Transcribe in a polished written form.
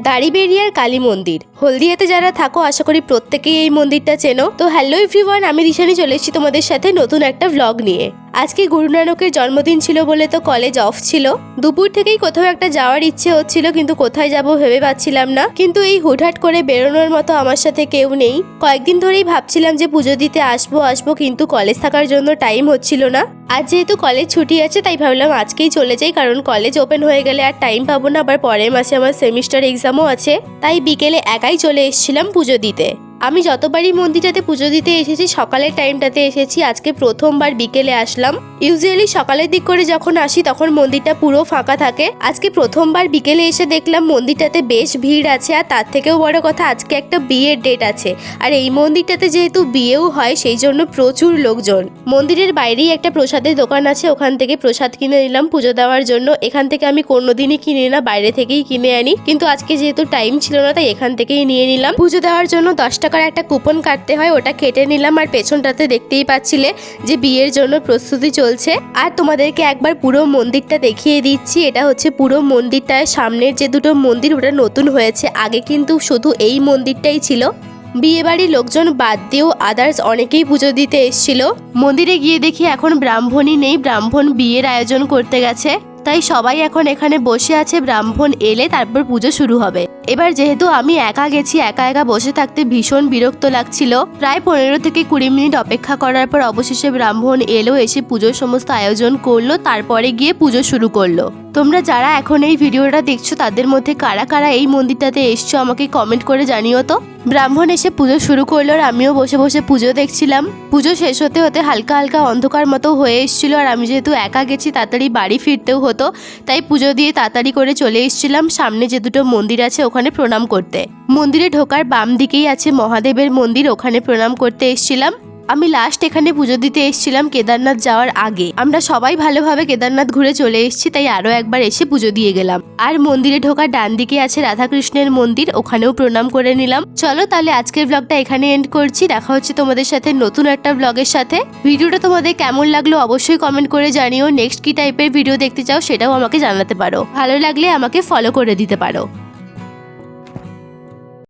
দাড়িবেরিয়ার কালী মন্দির। হলদিয়াতে যারা থাকো আশা করি প্রত্যেকেই এই মন্দিরটা চেনো। তো হ্যালো এভরিওয়ান, আমি রিশানি চলে এসেছি তোমাদের সাথে নতুন একটা ভ্লগ নিয়ে। আজকে গুরু নানকের জন্মদিন ছিল বলে তো কলেজ অফ ছিল। দুপুর থেকেই কোথাও একটা যাওয়ার ইচ্ছে হচ্ছিল, কিন্তু কোথায় যাব ভেবে পাচ্ছিলাম না। কিন্তু এই হুটহাট করে বেরোনোর মতো আমার সাথে কেউ নেই। কয়েকদিন ধরেই ভাবছিলাম যে পুজো দিতে আসবো, কিন্তু কলেজ থাকার জন্য টাইম হচ্ছিল না। আজ যেহেতু কলেজ ছুটি আছে তাই ভাবলাম আজকেই চলে যাই, কারণ কলেজ ওপেন হয়ে গেলে আর টাইম পাবো না। আবার পরের মাসে আমার সেমিস্টার এক্সামও আছে, তাই বিকেলে একাই চলে এসেছিলাম পুজো দিতে। আমি যতবারই মন্দিরটাতে পুজো দিতে এসেছি সকালের টাইমটাতে এসেছি, আজকে প্রথমবার বিকেলে আসলাম। ইউজুয়ালি সকালের দিক করে যখন আসি তখন মন্দিরটা পুরো ফাঁকা থাকে। আজকে প্রথমবার বিকেলে এসে দেখলাম মন্দিরটাতে বেশ ভিড় আছে। আর তার থেকেও বড় কথা, আজকে একটা বিয়ের ডেট আছে। আর এই মন্দিরটাতে যেহেতু বিয়েও হয় সেই জন্য প্রচুর লোকজন। মন্দিরের বাইরেই একটা প্রসাদের দোকান আছে, ওখান থেকে প্রসাদ কিনে নিলাম পুজো দেওয়ার জন্য। এখান থেকে আমি কোনোদিনই কিনি না, বাইরে থেকেই কিনে আনি, কিন্তু আজকে যেহেতু টাইম ছিল না তাই এখান থেকেই নিয়ে নিলাম। পুজো দেওয়ার জন্য 10 টাকার একটা কুপন কাটতে হয়, ওটা কেটে নিলাম। আর পেছনটাতে দেখতেই পাচ্ছিলে যে বিয়ের জন্য প্রস্তুতি চলছে। আর তোমাদেরকে একবার পুরো মন্দিরটা দেখিয়ে দিচ্ছি। এটা হচ্ছে পুরো মন্দিরটায় সামনের যে দুটো মন্দির ওটা নতুন হয়েছে, আগে কিন্তু শুধু এই মন্দিরটাই ছিল। বিয়ে বাড়ির লোকজন বাদ দিয়েও আদার্স অনেকেই পুজো দিতে এসেছিল। মন্দিরে গিয়ে দেখি এখন ব্রাহ্মণই নেই, ব্রাহ্মণ বিয়ের আয়োজন করতে গেছে। তাই সবাই এখন এখানে বসে আছে, ব্রাহ্মণ এলে তারপর পুজো শুরু হবে। এবার যেহেতু আমি একা গেছি, একা একা বসে থাকতে ভীষণ বিরক্ত লাগছিল। প্রায় 15 থেকে 20 মিনিট অপেক্ষা করার পর অবশেষে ব্রাহ্মণ এলো, এসে পুজোর সমস্ত আয়োজন করলো, তারপরে গিয়ে পুজো শুরু করলো। তোমরা যারা এখন এই ভিডিওটা দেখছো তাদের মধ্যে কারা কারা এই মন্দিরটাতে এসছো আমাকে কমেন্ট করে জানিও তো। ব্রাহ্মণ এসে পুজো শুরু করলো আর আমিও বসে বসে পুজো দেখছিলাম। পুজো শেষ হতে হতে হালকা হালকা অন্ধকার মতো হয়ে এসেছিল। আর আমি যেহেতু একা গেছি তাড়াতাড়ি বাড়ি ফিরতেও হতো, তাই পুজো দিয়ে তাড়াতাড়ি করে চলে এসেছিলাম সামনে যে দুটো মন্দির আছে ওখানে প্রণাম করতে। মন্দিরে ঢোকার বাম দিকেই আছে মহাদেবের মন্দির, ওখানে প্রণাম করতে এসেছিলাম। আমি লাস্ট এখানে পুজো দিতে এসেছিলাম কেদারনাথ যাওয়ার আগে। আমরা সবাই ভালোভাবে কেদারনাথ ঘুরে চলে এসেছি, তাই আরো একবার এসে পুজো দিয়ে গেলাম। আর মন্দিরে ঢোকার ডান দিকে আছে রাধাকৃষ্ণের মন্দির, ওখানেও প্রণাম করে নিলাম। চলো তাহলে আজকের ব্লগটা এখানে এন্ড করছি। দেখা হচ্ছে তোমাদের সাথে নতুন একটা ব্লগের সাথে। ভিডিওটা তোমাদের কেমন লাগলো অবশ্যই কমেন্ট করে জানিও। নেক্সট কি টাইপের ভিডিও দেখতে চাও সেটাও আমাকে জানাতে পারো। ভালো লাগলে আমাকে ফলো করে দিতে পারো।